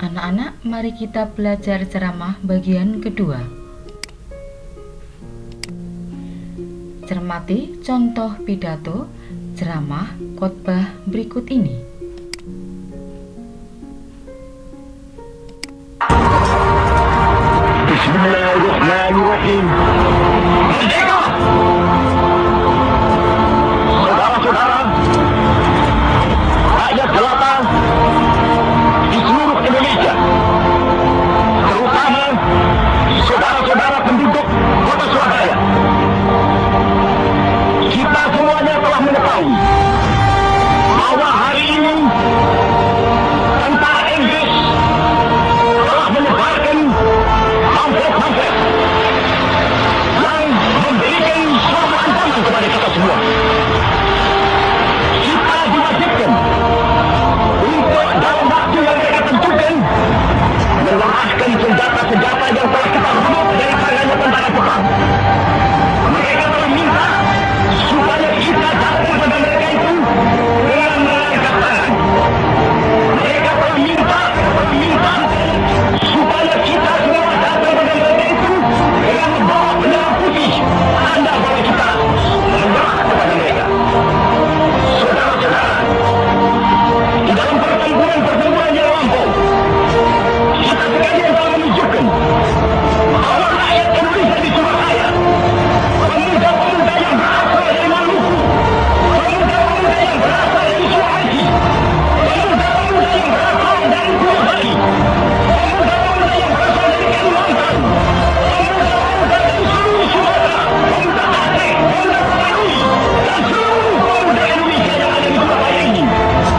Anak-anak, mari kita belajar ceramah bagian kedua. Cermati contoh pidato ceramah khotbah berikut ini. Bismillahirrahmanirrahim. Merdeka! Saudara-saudara, rakyat jelata di seluruh Indonesia, terutama saudara-saudara penduduk kota Surabaya, kita semuanya telah mengetahui bahwa hari ini tentara Inggris telah menyebarkan pamflet-pamflet yang memberikan suatu ancaman kepada kita semua. Kita diwajibkan untuk dalam waktu yang mereka tentukan melemahkan senjata-senjata yang telah kita rebut dari tangannya tentara Jepang. Mereka telah minta supaya kita datang kepada mereka itu dengan mengangkat tangan. Mereka telah minta supaya kita semua datang kepada mereka itu dengan membawa bendera putih, tanda bahwa kita menyerah kepada mereka. Saudara-saudara, di dalam pertempuran yang lampau, kita sekalian telah menunjukkan bahwa rakyat Indonesia di Surabaya, pemuda-pemuda yang berasal dari Maluku, pemuda-pemuda yang berasal dari Sulawesi, pemuda-pemuda yang berasal dari Pulau Bali, pemuda-pemuda yang berasal dari Kalimantan, pemuda-pemuda dari seluruh Sumatera, pemuda Aceh, pemuda Betawi, dan seluruh pemuda Indonesia yang ada di Surabaya ini,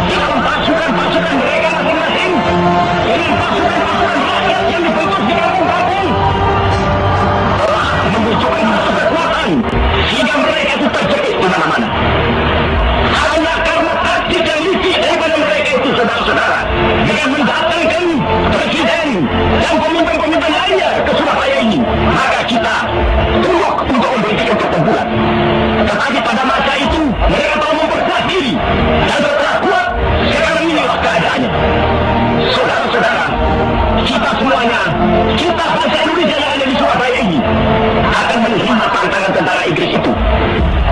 dalam pasukan-pasukan mereka masing-masing, dengan pasukan-pasukan rakyat yang dibentuk di kampung-kampung, telah menunjukkan kekuatan sehingga mereka itu terjepit di mana-mana. Hanya karena taktik dan licik daripada mereka itu, saudara-saudara, dengan mendatangkan presiden dan pemimpin-pemimpin lainnya ke Surabaya ini, maka kita tunduk untuk memberikan pertempuran. Tetapi pada masa itu mereka telah memperkuat diri dan bergerak kuat. Sekarang inilah keadaannya. Saudara-saudara, kita semuanya, kita bangsa Indonesia yang ada di Surabaya ini akan menerima tantangan tentara Inggris itu.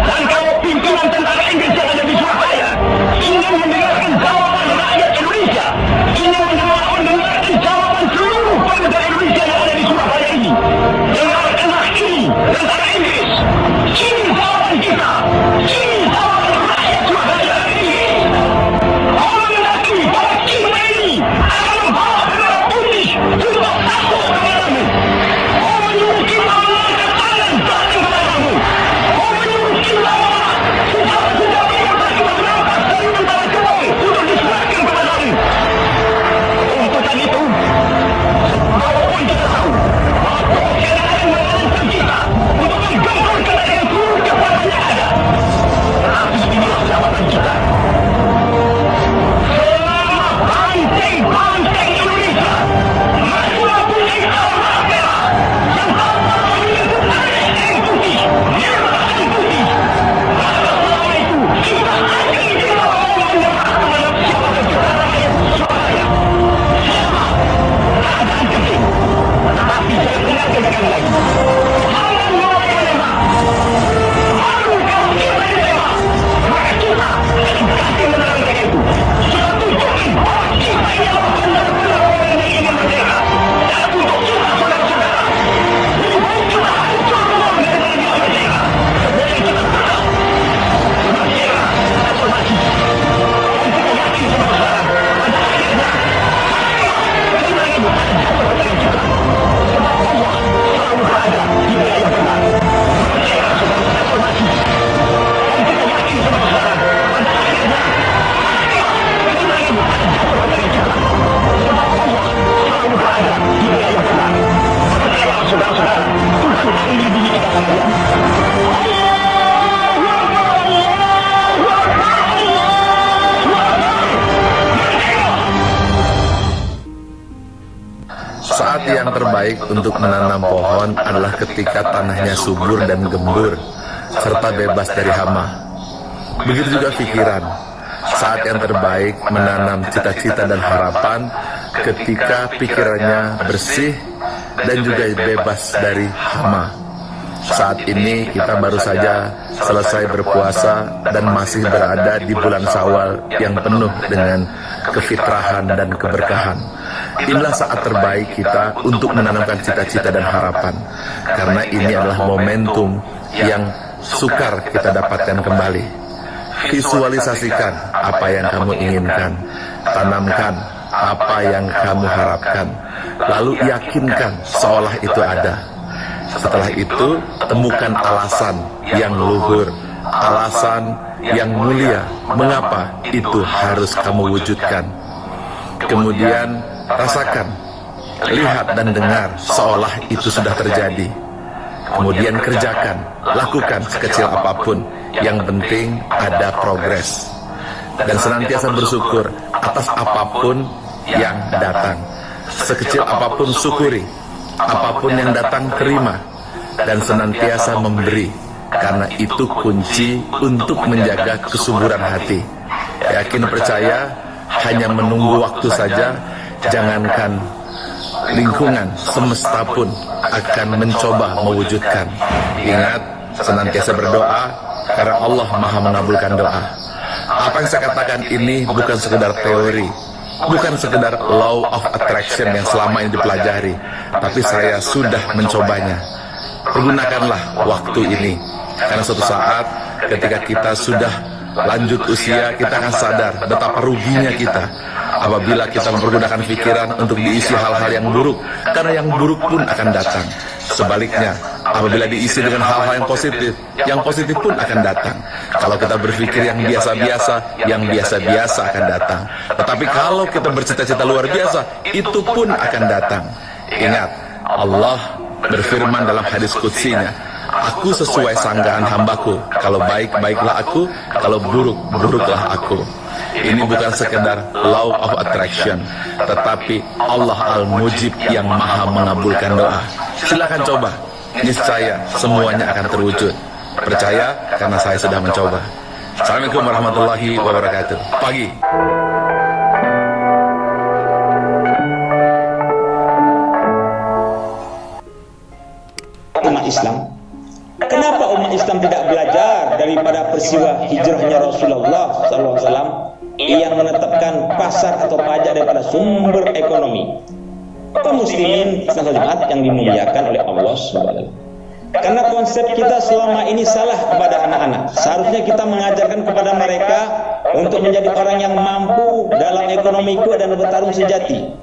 Dan kalau pimpinan tentara Inggris yang ada di Surabaya ingin mendengarkan jawaban rakyat Indonesia, ingin mendengarkan jawaban seluruh pemuda Indonesia yang ada di Surabaya ini, dengarkanlah ini tentara Inggris. Ini jawaban kita. Ini jawaban rakyat Surabaya ini. Allah mengakui bahwa kita ini akan membawa bendera putih untuk takut kepadamu. Allah menyuruh kita mengangkat tangan datang kepadamu. Allah menyuruh kita senjata-senjata yang telah kita berantas dari tentara Jepang untuk diserahkan kepadamu. Tuntutan itu, walaupun kita tahu bahwa Tuhan akan mengancam kita untuk menggempurkan dengan seluruh kekuatan yang ada, tetapi inilah jawaban kita. Selama banteng-banteng Indonesia masih mempunyai aura merah yang tanpa menyebut yang putih, merah dan putih, maka selama itu kita akan tidak mau menyerah terhadap siapa saja rakyat Surabaya. Siapa? Keadaan penting, tetapi saya dengarkan sekali lagi. Jangan mulai menembak. Baru kalau kita ditembak, maka kita akan berhasil menerangkan itu. Kita tunjukkan bahwa kita ini adalah benar-benar orang yang ingin merdeka. Dan untuk kita, saudara-saudara, lebih baik kita hancur dulu daripada kita merdeka. Sebelum kita tetap merdeka atau mati. Dan kita yakin, saudara-saudara, pada akhirnya kita ini akan jatuh ke tangan kita. Sebab Allah selalu berada di wilayah benar. Merdeka, saudara-saudara, atau mati. Dan kita yakin, saudara-saudara, pada akhirnya kita ini akan jatuh ke tangan kita. Sebab Allah selalu berada di wilayah benar. Merdeka, saudara-saudara, Tuhan akan melindungi kita sekalian. Allahu Akbar, Allahu Akbar, Allahu Akbar. Merdeka! Saat yang terbaik untuk menanam pohon adalah ketika tanahnya subur dan gembur, serta bebas dari hama. Begitu juga pikiran. Saat yang terbaik menanam cita-cita dan harapan ketika pikirannya bersih dan juga bebas dari hama. Saat ini kita baru saja selesai berpuasa dan masih berada di bulan Syawal yang penuh dengan kefitrahan dan keberkahan. Inilah saat terbaik kita untuk menanamkan cita-cita dan harapan, karena ini adalah momentum yang sukar kita dapatkan kembali. Visualisasikan apa yang kamu inginkan, tanamkan apa yang kamu harapkan, lalu yakinkan seolah itu ada. Setelah itu, temukan alasan yang luhur, alasan yang mulia, mengapa itu harus kamu wujudkan. Kemudian, rasakan, lihat dan dengar seolah itu sudah terjadi. Kemudian kerjakan, lakukan sekecil apapun, yang penting ada progres. Dan senantiasa bersyukur atas apapun yang datang. Sekecil apapun syukuri, apapun yang datang terima, dan senantiasa memberi, karena itu kunci untuk menjaga kesuburan hati. Yakin percaya, hanya menunggu waktu saja, jangankan lingkungan, semesta pun akan mencoba mewujudkan. Ingat, senantiasa berdoa, karena Allah Maha mengabulkan doa. Apa yang saya katakan ini bukan sekedar teori, bukan sekedar law of attraction yang selama ini dipelajari, tapi saya sudah mencobanya. Pergunakanlah waktu ini, karena suatu saat ketika kita sudah lanjut usia, kita akan sadar betapa ruginya kita apabila kita mempergunakan pikiran untuk diisi hal-hal yang buruk, karena yang buruk pun akan datang. Sebaliknya, apabila diisi dengan hal-hal yang positif pun akan datang. Kalau kita berpikir yang biasa-biasa akan datang. Tetapi kalau kita bercita-cita luar biasa, itu pun akan datang. Ingat, Allah berfirman dalam hadis qudsinya, aku sesuai sangkaan hambaku. Kalau baik, baiklah aku. Kalau buruk, buruklah aku. Ini bukan sekedar law of attraction, tetapi Allah Al-Mujib yang maha mengabulkan doa. Silakan coba, niscaya semuanya akan terwujud. Percaya karena saya sudah mencoba. Assalamualaikum warahmatullahi wabarakatuh. Pagi. Umat Islam, kenapa umat Islam tidak belajar daripada peristiwa hijrahnya Rasulullah SAW yang menetapkan pasar atau pajak daripada sumber ekonomi? Kaum muslimin salat Jumat yang dimuliakan oleh Allah SWT. Karena konsep kita selama ini salah kepada anak-anak. Seharusnya kita mengajarkan kepada mereka untuk menjadi orang yang mampu dalam ekonomiku dan bertarung sejati.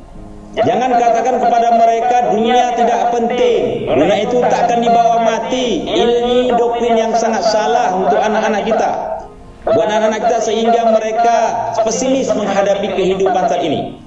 Jangan katakan kepada mereka dunia tidak penting, dunia itu tak akan dibawa mati. Ini doktrin yang sangat salah untuk anak-anak kita, buat anak-anak kita, sehingga mereka pesimis menghadapi kehidupan saat ini.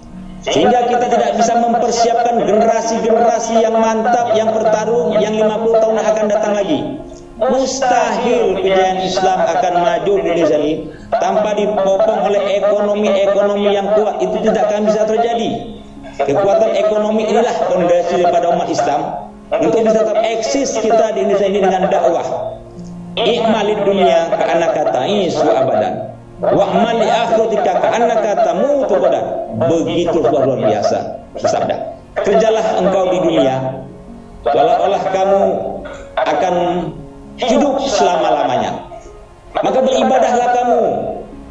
Sehingga kita tidak bisa mempersiapkan generasi-generasi yang mantap, yang bertarung, yang 50 tahun akan datang lagi. Mustahil kejayaan Islam akan maju di Indonesia ini tanpa dipopong oleh ekonomi yang kuat. Itu tidak akan bisa terjadi. Kekuatan ekonomi inilah fondasi daripada umat Islam untuk bisa tetap eksis kita di Indonesia ini dengan dakwah. I'malid dunia ka'annaka ta'isu abadan wa'mal li akhiratika ka'annaka tamutu qadan. Begitu luar biasa sabda. Kerjalah engkau di dunia seolah-olah kamu akan hidup selama-lamanya. Maka beribadahlah kamu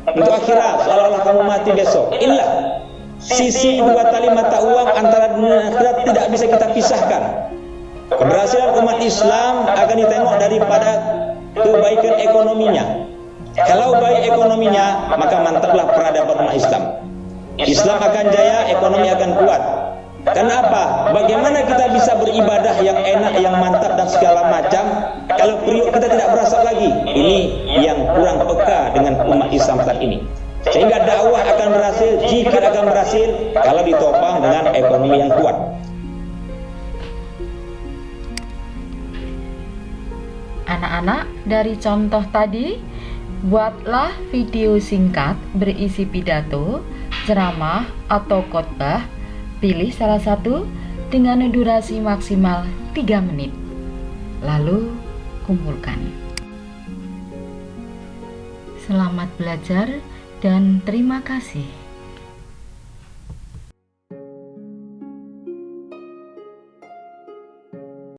untuk akhirat seolah-olah kamu mati besok. Illa sisi dua tali mata uang antara dunia dan akhirat tidak bisa kita pisahkan. Keberhasilan umat Islam akan ditengok daripada kebaikan ekonominya. Kalau baik ekonominya, maka mantaplah peradaban umat Islam. Islam akan jaya, ekonomi akan kuat. Kenapa? Bagaimana kita bisa beribadah yang enak, yang mantap dan segala macam kalau periuk kita tidak berasap lagi? Ini yang kurang peka dengan umat Islam saat ini. Sehingga dakwah akan berhasil, zikir akan berhasil kalau ditopang dengan ekonomi yang kuat. Anak-anak, dari contoh tadi, buatlah video singkat berisi pidato, ceramah, atau khotbah. Pilih salah satu dengan durasi maksimal 3 menit. Lalu kumpulkan. Selamat belajar. dan terima kasih.